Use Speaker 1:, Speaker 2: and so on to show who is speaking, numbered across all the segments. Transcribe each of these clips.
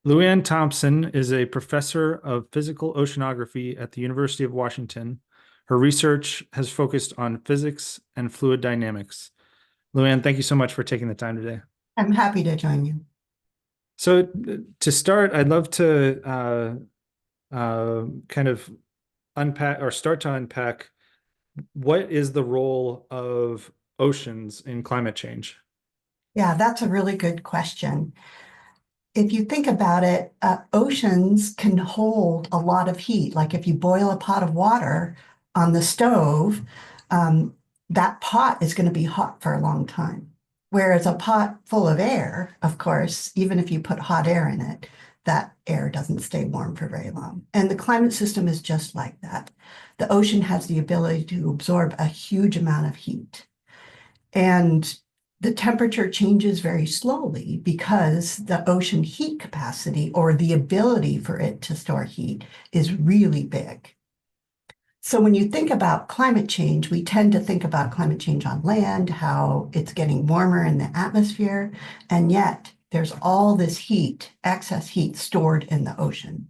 Speaker 1: LuAnne Thompson is a professor of physical oceanography at the University of Washington. Her research has focused on physics and fluid dynamics. LuAnne, thank you so much for taking the time today.
Speaker 2: I'm happy to join you.
Speaker 1: So, to start, I'd love to kind of unpack or start to unpack what is the role of oceans in climate change?
Speaker 2: Yeah, that's a really good question. If you think about it, oceans can hold a lot of heat. Like if you boil a pot of water on the stove, um, that pot is going to be hot for a long time. Whereas a pot full of air, of course, even if you put hot air in it, that air doesn't stay warm for very long. And the climate system is just like that. The ocean has the ability to absorb a huge amount of heat. And the temperature changes very slowly because the ocean heat capacity or the ability for it to store heat is really big. So when you think about climate change, we tend to think about climate change on land, how it's getting warmer in the atmosphere, and yet there's all this heat, excess heat stored in the ocean.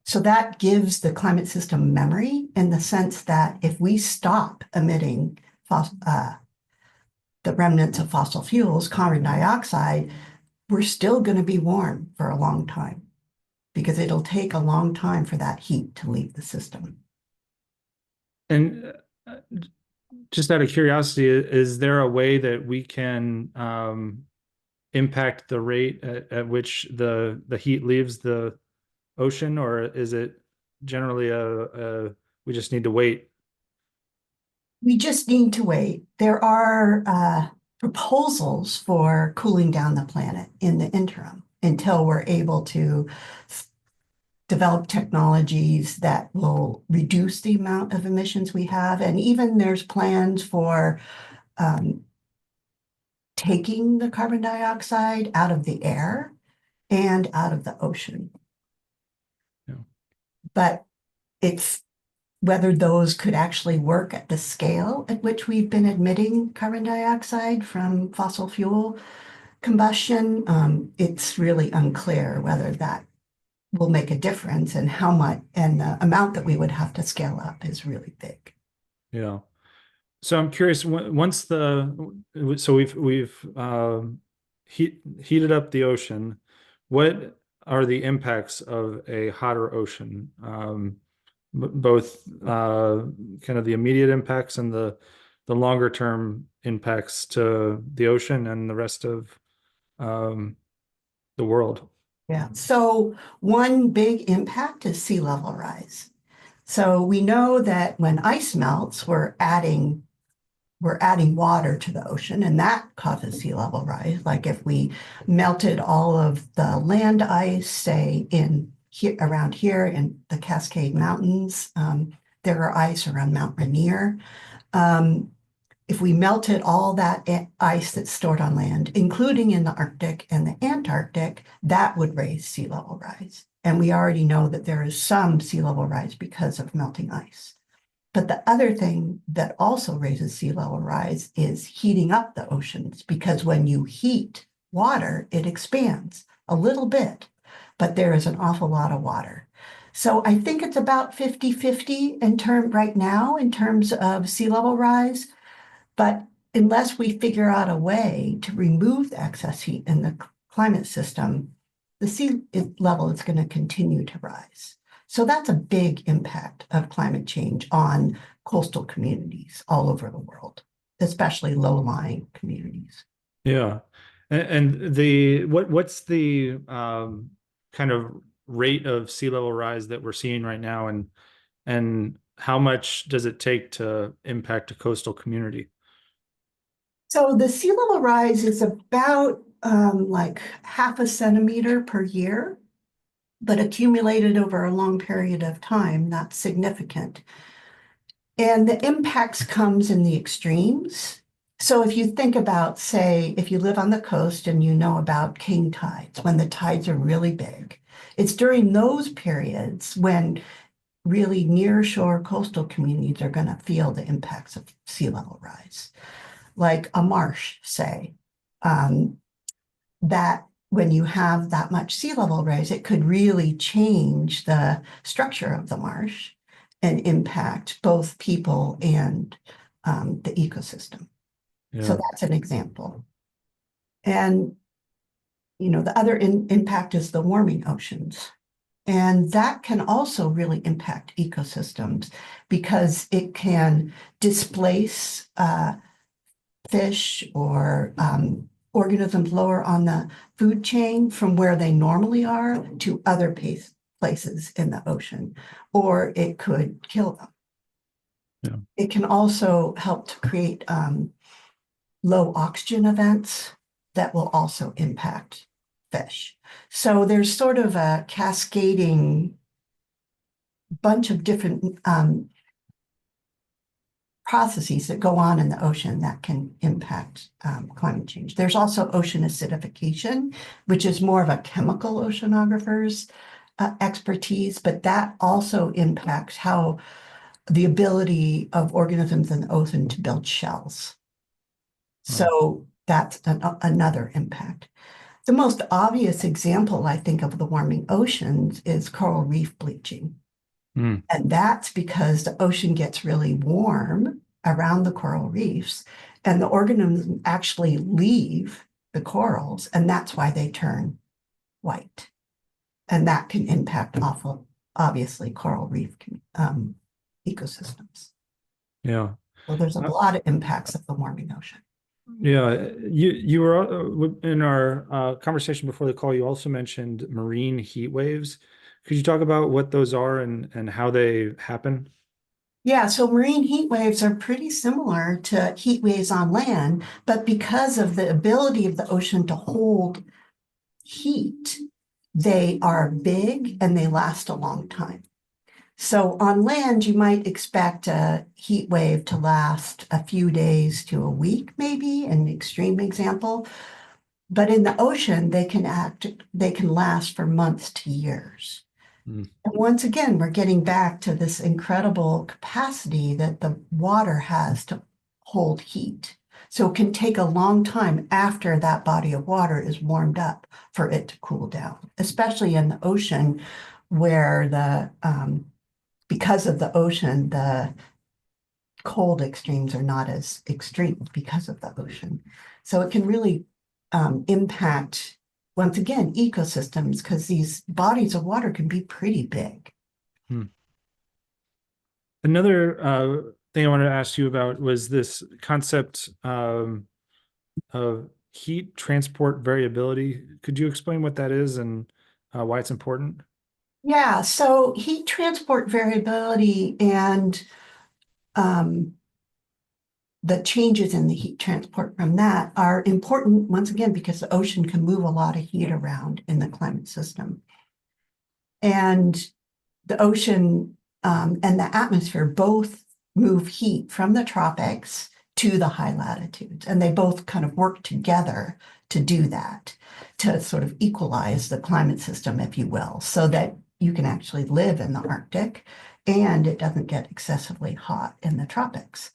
Speaker 2: So that gives the climate system memory in the sense that if we stop emitting the remnants of fossil fuels, carbon dioxide, we're still going to be warm for a long time because it'll take a long time for that heat to leave the system.
Speaker 1: And just out of curiosity, is there a way that we can impact the rate at which the heat leaves the ocean, or is it generally we just need to wait?
Speaker 2: We just need to wait. There are proposals for cooling down the planet in the interim until we're able to develop technologies that will reduce the amount of emissions we have. And even there's plans for um, taking the carbon dioxide out of the air and out of the ocean.
Speaker 1: Yeah.
Speaker 2: But it's whether those could actually work at the scale at which we've been admitting carbon dioxide from fossil fuel combustion, it's really unclear whether that will make a difference and how much, and the amount that we would have to scale up is really big.
Speaker 1: Yeah. So I'm curious, once so we've heated up the ocean, what are the impacts of a hotter ocean? Both kind of the immediate impacts and the longer term impacts to the ocean and the rest of um, the world.
Speaker 2: Yeah. So one big impact is sea level rise. So we know that when ice melts, we're adding water to the ocean, and that causes sea level rise. Like if we melted all of the land ice, say in here around here in the Cascade Mountains, there are ice around Mount Rainier. Um, if we melted all that ice that's stored on land, including in the Arctic and the Antarctic, that would raise sea level rise. And we already know that there is some sea level rise because of melting ice. But the other thing that also raises sea level rise is heating up the oceans, because when you heat water, it expands a little bit, but there is an awful lot of water. So I think it's about 50-50 right now in terms of sea level rise. But unless we figure out a way to remove the excess heat in the climate system, the sea level is going to continue to rise. So that's a big impact of climate change on coastal communities all over the world, especially low-lying communities.
Speaker 1: Yeah. And the what's the kind of rate of sea level rise that we're seeing right now, and how much does it take to impact a coastal community?
Speaker 2: So the sea level rise is about like half a centimeter per year, but accumulated over a long period of time, that's significant. And the impacts comes in the extremes. So if you think about, say, if you live on the coast and you know about king tides, when the tides are really big, it's during those periods when really near shore coastal communities are going to feel the impacts of sea level rise. Like a marsh, say, um, that when you have that much sea level rise, it could really change the structure of the marsh and impact both people and the ecosystem. So
Speaker 1: Yeah.
Speaker 2: that's an example. And, the other impact is the warming oceans. And that can also really impact ecosystems because it can displace fish or organisms lower on the food chain from where they normally are to other places in the ocean, or it could kill them.
Speaker 1: Yeah.
Speaker 2: It can also help to create low oxygen events that will also impact fish. So there's sort of a cascading bunch of different processes that go on in the ocean that can impact climate change. There's also ocean acidification, which is more of a chemical oceanographer's expertise, but that also impacts how the ability of organisms in the ocean to build shells.
Speaker 1: Wow.
Speaker 2: So that's another impact. The most obvious example, I think, of the warming oceans is coral reef bleaching.
Speaker 1: Mm.
Speaker 2: And that's because the ocean gets really warm around the coral reefs, and the organisms actually leave the corals, and that's why they turn white. And that can impact obviously, coral reef ecosystems.
Speaker 1: Yeah.
Speaker 2: So there's a
Speaker 1: Uh,
Speaker 2: lot of impacts of the warming ocean.
Speaker 1: yeah. You were in our conversation before the call, you also mentioned marine heat waves. Could you talk about what those are and how they happen?
Speaker 2: Yeah, so marine heat waves are pretty similar to heat waves on land, but because of the ability of the ocean to hold heat, they are big and they last a long time. So on land, you might expect a heat wave to last a few days to a week, maybe, an extreme example. But in the ocean, they can last for months to years.
Speaker 1: Mm.
Speaker 2: And once again, we're getting back to this incredible capacity that the water has to hold heat. So it can take a long time after that body of water is warmed up for it to cool down, especially in the ocean where because of the ocean, the cold extremes are not as extreme because of the ocean. So it can really impact, once again, ecosystems because these bodies of water can be pretty big.
Speaker 1: Mm. Another thing I wanted to ask you about was this concept of heat transport variability. Could you explain what that is and why it's important?
Speaker 2: Yeah, so heat transport variability and um, the changes in the heat transport from that are important, once again, because the ocean can move a lot of heat around in the climate system. And the ocean and the atmosphere both move heat from the tropics to the high latitudes. And they both kind of work together to do that, to sort of equalize the climate system, if you will, so that you can actually live in the Arctic and it doesn't get excessively hot in the tropics.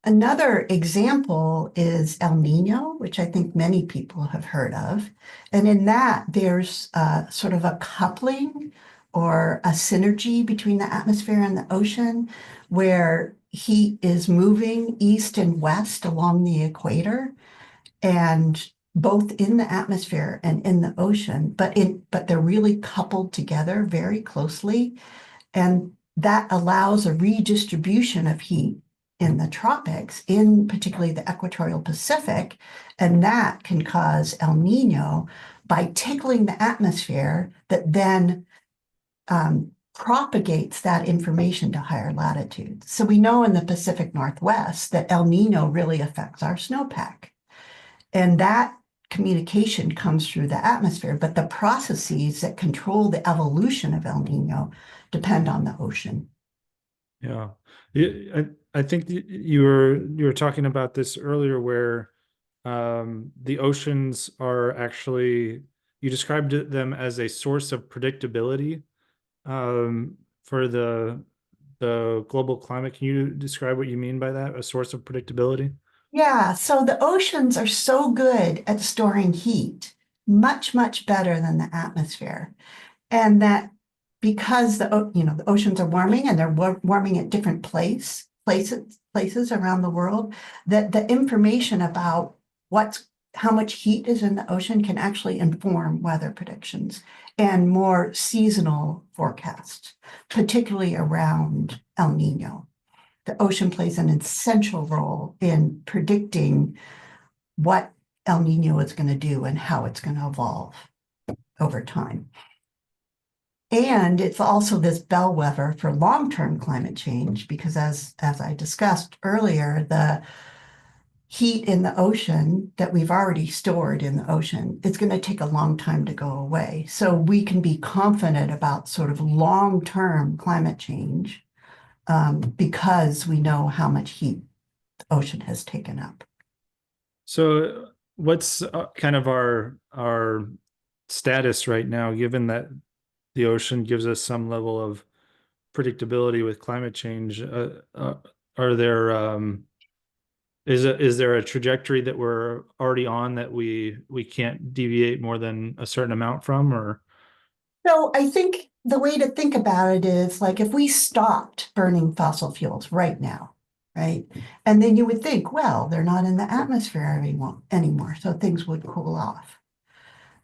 Speaker 2: Another example is El Nino, which I think many people have heard of. And in that, there's sort of a coupling or a synergy between the atmosphere and the ocean, where heat is moving east and west along the equator, and both in the atmosphere and in the ocean, but they're really coupled together very closely. And that allows a redistribution of heat in the tropics, in particularly the equatorial Pacific, and that can cause El Nino by tickling the atmosphere that then propagates that information to higher latitudes. So we know in the Pacific Northwest that El Nino really affects our snowpack. And that communication comes through the atmosphere, but the processes that control the evolution of El Nino depend on the ocean.
Speaker 1: Yeah. I think you were talking about this earlier where the oceans are actually you described them as a source of predictability for the global climate. Can you describe what you mean by that? A source of predictability?
Speaker 2: Yeah, so the oceans are so good at storing heat much, much better than the atmosphere. And that because the oceans are warming and they're warming at different places around the world, that the information about how much heat is in the ocean can actually inform weather predictions and more seasonal forecasts, particularly around El Nino. The ocean plays an essential role in predicting what El Nino is going to do and how it's going to evolve over time. And it's also this bellwether for long-term climate change, because as I discussed earlier, the heat in the ocean that we've already stored in the ocean, it's going to take a long time to go away. So we can be confident about sort of long-term climate change because we know how much heat the ocean has taken up.
Speaker 1: So what's kind of our status right now, given that the ocean gives us some level of predictability with climate change? Are there is there a trajectory that we're already on that we can't deviate more than a certain amount from, or?
Speaker 2: So I think the way to think about it is like if we stopped burning fossil fuels right now, right? And then you would think, well, they're not in the atmosphere anymore, so things would cool off.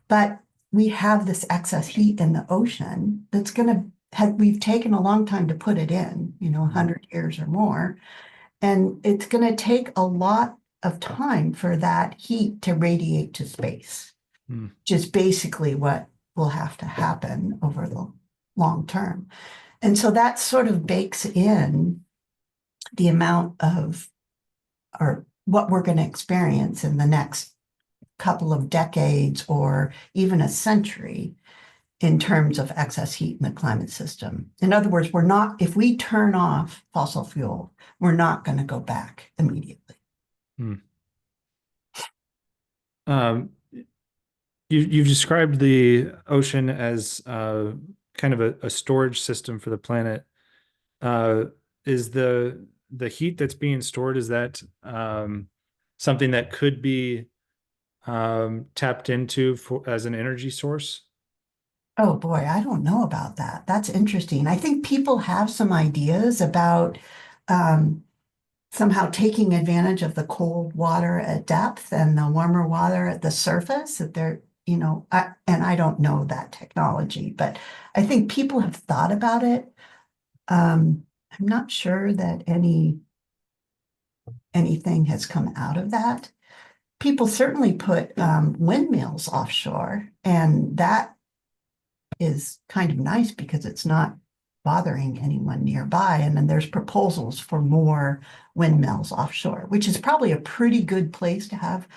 Speaker 2: But we have this excess heat in the ocean that's going to we've taken a long time to put it in, 100 years or more. And it's going to take a lot of time for that heat to radiate to space, just basically what will have to happen over the long term. And so that sort of bakes in the amount of, or what we're going to experience in the next couple of decades or even a century in terms of excess heat in the climate system. In other words, if we turn off fossil fuel, we're not going to go back immediately.
Speaker 1: You've described the ocean as kind of a storage system for the planet. Is the heat that's being stored, is that something that could be tapped into as an energy source?
Speaker 2: Oh boy, I don't know about that. That's interesting. I think people have some ideas about somehow taking advantage of the cold water at depth and the warmer water at the surface. That they're, and I don't know that technology, but I think people have thought about it. I'm not sure that anything has come out of that. People certainly put windmills offshore, and that is kind of nice because it's not bothering anyone nearby. And then there's proposals for more windmills offshore, which is probably a pretty good place to have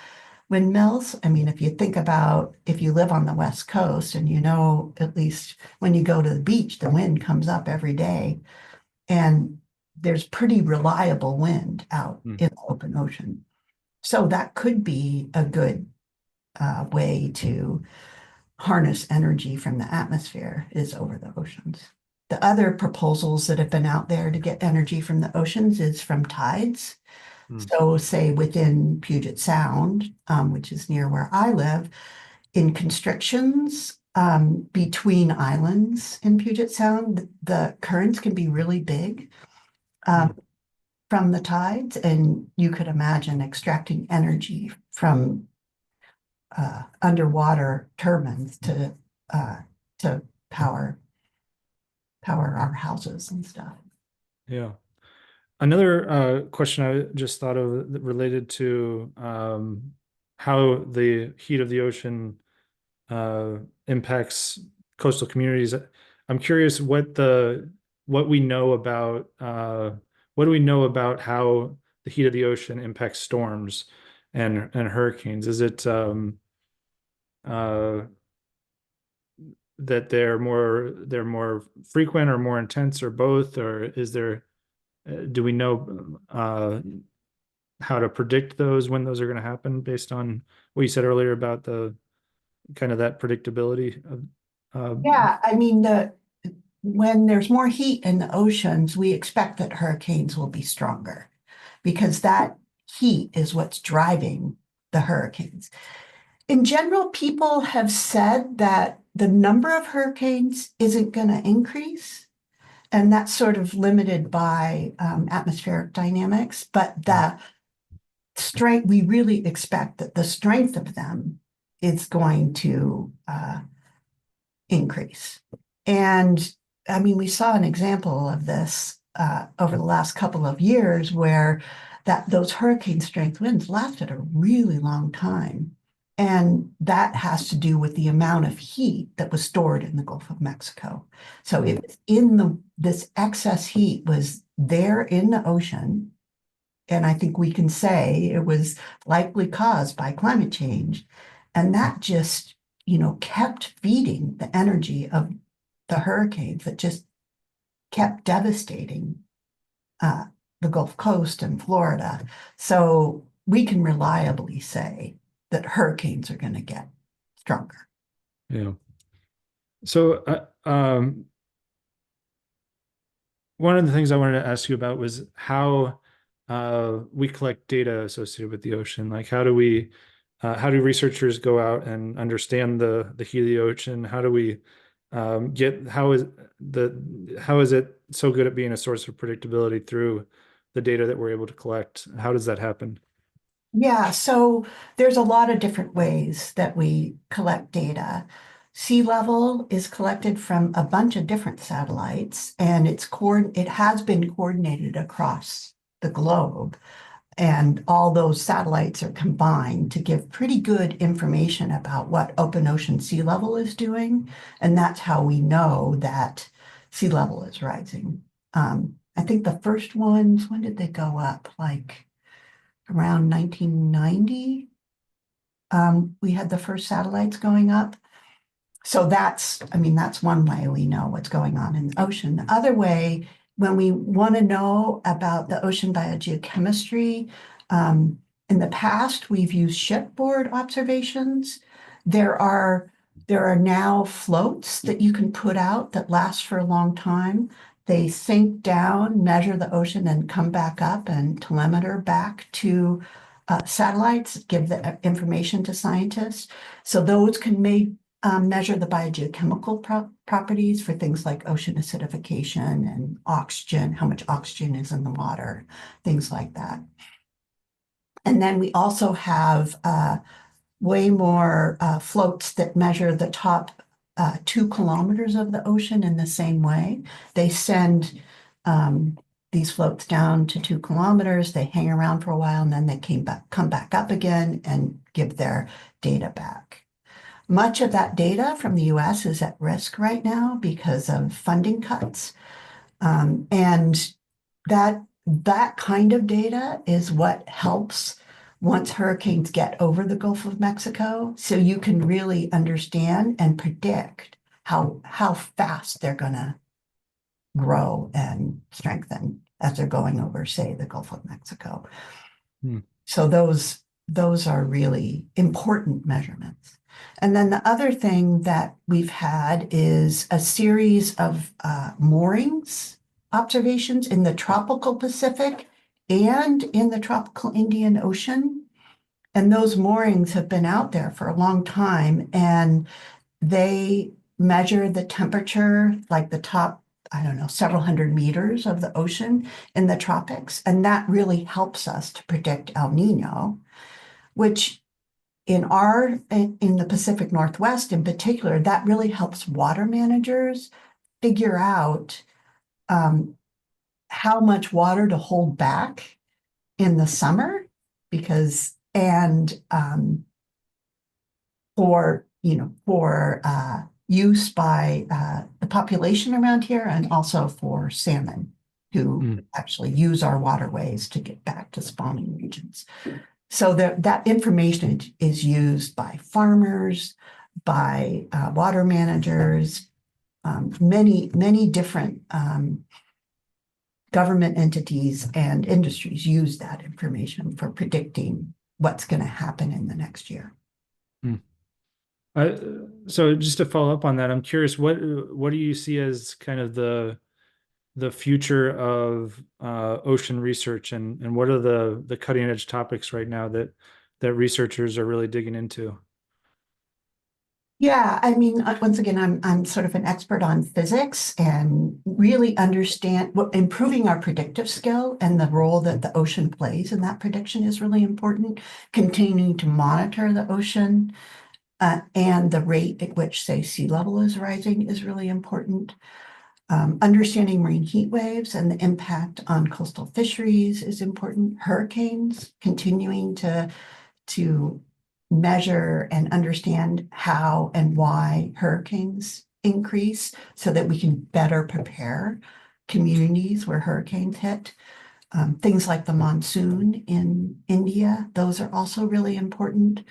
Speaker 2: windmills. I mean, if you think about if you live on the West Coast and at least when you go to the beach, the wind comes up every day and there's pretty reliable wind out in the open ocean. So that could be a good way to harness energy from the atmosphere is over the oceans. The other proposals that have been out there to get energy from the oceans is from tides. So say within Puget Sound, which is near where I live, in constrictions between islands in Puget Sound, the currents can be really big from the tides, and you could imagine extracting energy from underwater turbines to power our houses and stuff.
Speaker 1: Yeah. Another question I just thought of related to how the heat of the ocean impacts coastal communities. I'm curious what we know about what do we know about how the heat of the ocean impacts storms and hurricanes? Is it that they're more frequent or more intense or both, or is there do we know how to predict those, when those are going to happen based on what you said earlier about the kind of that predictability of
Speaker 2: Yeah, I mean, when there's more heat in the oceans, we expect that hurricanes will be stronger because that heat is what's driving the hurricanes. In general, people have said that the number of hurricanes isn't going to increase, and that's sort of limited by atmospheric dynamics, but the strength, we really expect that the strength of them is going to increase. And I mean, we saw an example of this over the last couple of years where those hurricane strength winds lasted a really long time. And that has to do with the amount of heat that was stored in the Gulf of Mexico. So it was this excess heat was there in the ocean. And I think we can say it was likely caused by climate change. And that just, kept feeding the energy of the hurricanes that just kept devastating the Gulf Coast and Florida. So we can reliably say that hurricanes are going to get stronger.
Speaker 1: Yeah. So, one of the things I wanted to ask you about was how we collect data associated with the ocean. Like, how do researchers go out and understand the heat of the ocean? How do we how is it so good at being a source of predictability through the data that we're able to collect? How does that happen?
Speaker 2: Yeah, so there's a lot of different ways that we collect data. Sea level is collected from a bunch of different satellites, and it has been coordinated across the globe. And all those satellites are combined to give pretty good information about what open ocean sea level is doing. And that's how we know that sea level is rising. I think the first ones, when did they go up? Like around 1990, we had the first satellites going up. So that's one way we know what's going on in the ocean. The other way, when we want to know about the ocean biogeochemistry, in the past, we've used shipboard observations. There are now floats that you can put out that last for a long time. They sink down, measure the ocean, and come back up and telemeter back to satellites, give the information to scientists. So those can measure the biogeochemical properties for things like ocean acidification and oxygen, how much oxygen is in the water, things like that. And then we also have way more floats that measure the top 2 kilometers of the ocean in the same way. They send these floats down to 2 kilometers, they hang around for a while, and then they come back up again and give their data back. Much of that data from the US is at risk right now because of funding cuts. And that kind of data is what helps once hurricanes get over the Gulf of Mexico. So you can really understand and predict how fast they're going to grow and strengthen as they're going over, say, the Gulf of Mexico. So those are really important measurements. And then the other thing that we've had is a series of moorings observations in the tropical Pacific and in the tropical Indian Ocean. And those moorings have been out there for a long time, and they measure the temperature, like the top, I don't know, several hundred meters of the ocean in the tropics. And that really helps us to predict El Nino, which in the Pacific Northwest in particular, that really helps water managers figure out how much water to hold back in the summer, for use by the population around here, and also for salmon who actually use our waterways to get back to spawning regions. So that information is used by farmers, by water managers, many different government entities and industries use that information for predicting what's going to happen in the next year.
Speaker 1: So just to follow up on that, I'm curious, what do you see as kind of the future of ocean research, and what are the cutting edge topics right now that researchers are really digging into?
Speaker 2: Yeah, I mean, once again, I'm sort of an expert on physics and really understand what improving our predictive skill and the role that the ocean plays in that prediction is really important. Continuing to monitor the ocean and the rate at which, say, sea level is rising is really important. Understanding marine heat waves and the impact on coastal fisheries is important. Hurricanes, continuing to measure and understand how and why hurricanes increase so that we can better prepare communities where hurricanes hit. Things like the monsoon in India, those are also really important.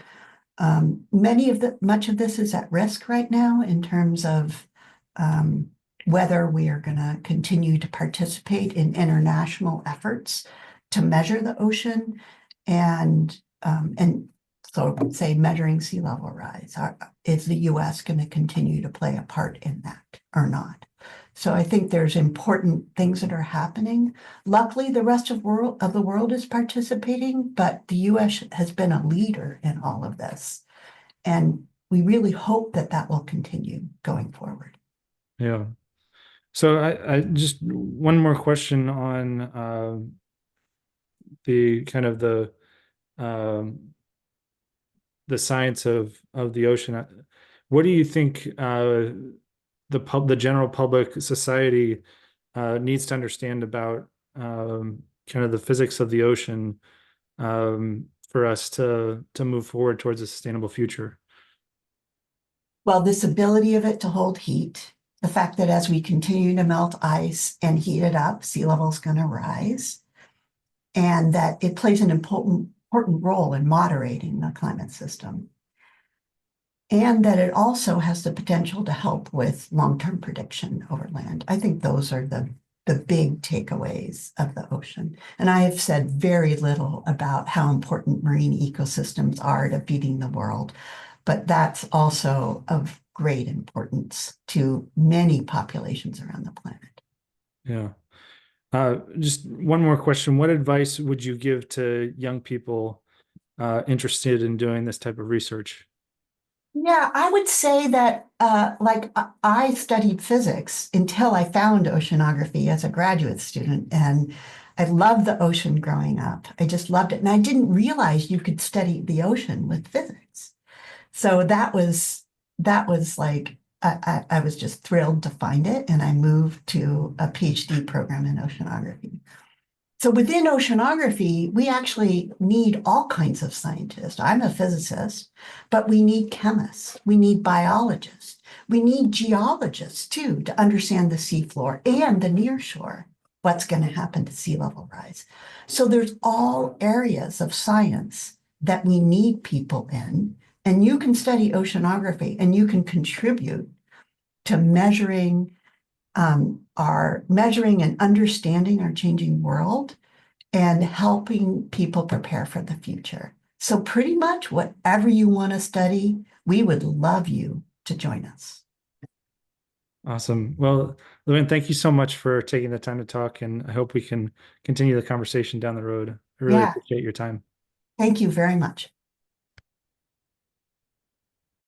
Speaker 2: Much of this is at risk right now in terms of whether we are going to continue to participate in international efforts to measure the ocean and so say measuring sea level rise. Is the US going to continue to play a part in that or not? So I think there's important things that are happening. Luckily, the rest of the world is participating, but the US has been a leader in all of this. And we really hope that that will continue going forward.
Speaker 1: Yeah. So I just one more question on the kind of um, the science of the ocean. What do you think the general public society needs to understand about kind of the physics of the ocean for us to move forward towards a sustainable future?
Speaker 2: Well, this ability of it to hold heat, the fact that as we continue to melt ice and heat it up, sea level is going to rise, and that it plays an important role in moderating the climate system, and that it also has the potential to help with long-term prediction over land. I think those are the big takeaways of the ocean. And I have said very little about how important marine ecosystems are to feeding the world, but that's also of great importance to many populations around the planet.
Speaker 1: Yeah. Just one more question. What advice would you give to young people interested in doing this type of research?
Speaker 2: Yeah, I would say that I studied physics until I found oceanography as a graduate student, and I loved the ocean growing up. I just loved it, and I didn't realize you could study the ocean with physics. So that was like I was just thrilled to find it, and I moved to a PhD program in oceanography. So within oceanography, we actually need all kinds of scientists. I'm a physicist, but we need chemists, we need biologists, we need geologists too to understand the seafloor and the nearshore, what's going to happen to sea level rise. So there's all areas of science that we need people in, and you can study oceanography and you can contribute to measuring and understanding our changing world and helping people prepare for the future. So pretty much whatever you want to study, we would love you to join us.
Speaker 1: Awesome. Well, LuAnne, thank you so much for taking the time to talk, and I hope we can continue the conversation down the road. I really
Speaker 2: Yeah,
Speaker 1: appreciate your time.
Speaker 2: thank you very much.